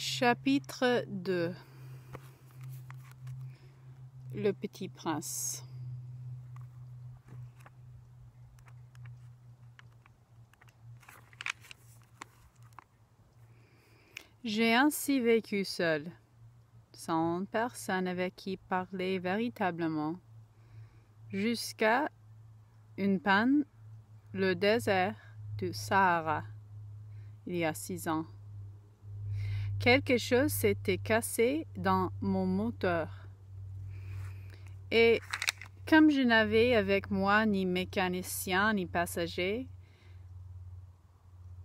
Chapitre 2. Le Petit Prince. J'ai ainsi vécu seul, sans personne avec qui parler véritablement, jusqu'à une panne, le désert du Sahara, il y a 6 ans. Quelque chose s'était cassé dans mon moteur. Et comme je n'avais avec moi ni mécanicien ni passager,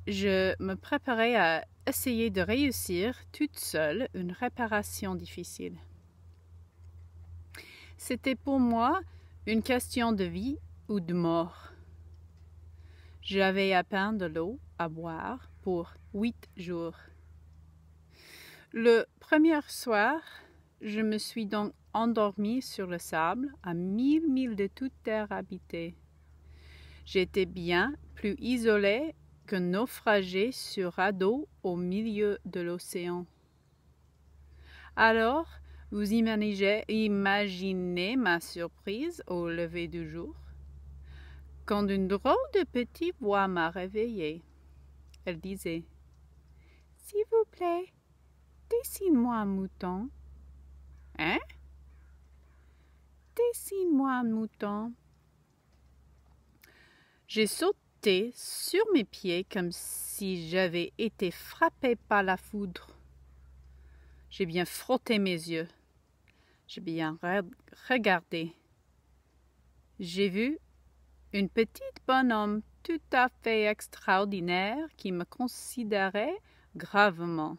je me préparais à essayer de réussir toute seule une réparation difficile. C'était pour moi une question de vie ou de mort. J'avais à peine de l'eau à boire pour 8 jours. Le premier soir, je me suis donc endormie sur le sable à 1000 milles de toute terre habitée. J'étais bien plus isolée qu'un naufragé sur radeau au milieu de l'océan. Alors, vous imaginez ma surprise au lever du jour, quand une drôle de petite voix m'a réveillée. Elle disait « S'il vous plaît, dessine-moi un mouton. »« Hein? Dessine-moi un mouton. » J'ai sauté sur mes pieds comme si j'avais été frappée par la foudre. J'ai bien frotté mes yeux. J'ai bien regardé. J'ai vu une petite bonhomme tout à fait extraordinaire qui me considérait gravement.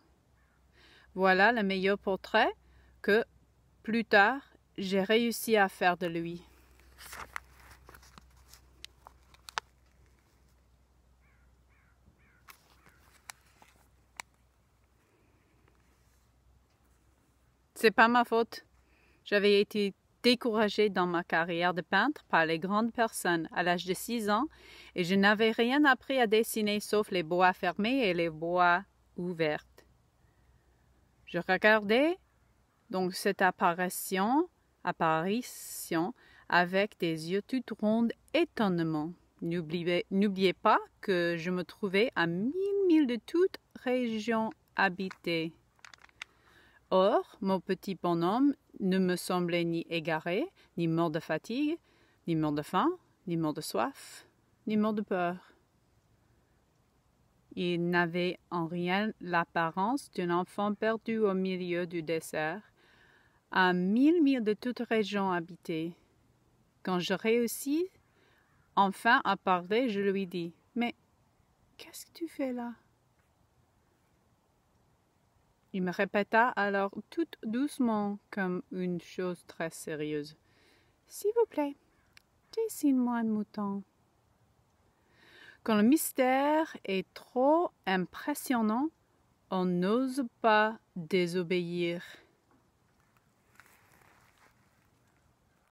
Voilà le meilleur portrait que, plus tard, j'ai réussi à faire de lui. C'est pas ma faute. J'avais été découragée dans ma carrière de peintre par les grandes personnes à l'âge de 6 ans et je n'avais rien appris à dessiner sauf les bois fermés et les bois ouverts. Je regardais donc cette apparition avec des yeux tout ronds d'étonnement. N'oubliez pas que je me trouvais à 1000 milles de toute région habitée. Or, mon petit bonhomme ne me semblait ni égaré, ni mort de fatigue, ni mort de faim, ni mort de soif, ni mort de peur. Il n'avait en rien l'apparence d'un enfant perdu au milieu du désert, à 1000 milles de toute région habitée. Quand je réussis enfin à parler, je lui dis « Mais qu'est-ce que tu fais là ?» Il me répéta alors tout doucement comme une chose très sérieuse. « S'il vous plaît, dessine-moi un mouton. » Quand le mystère est trop impressionnant, on n'ose pas désobéir.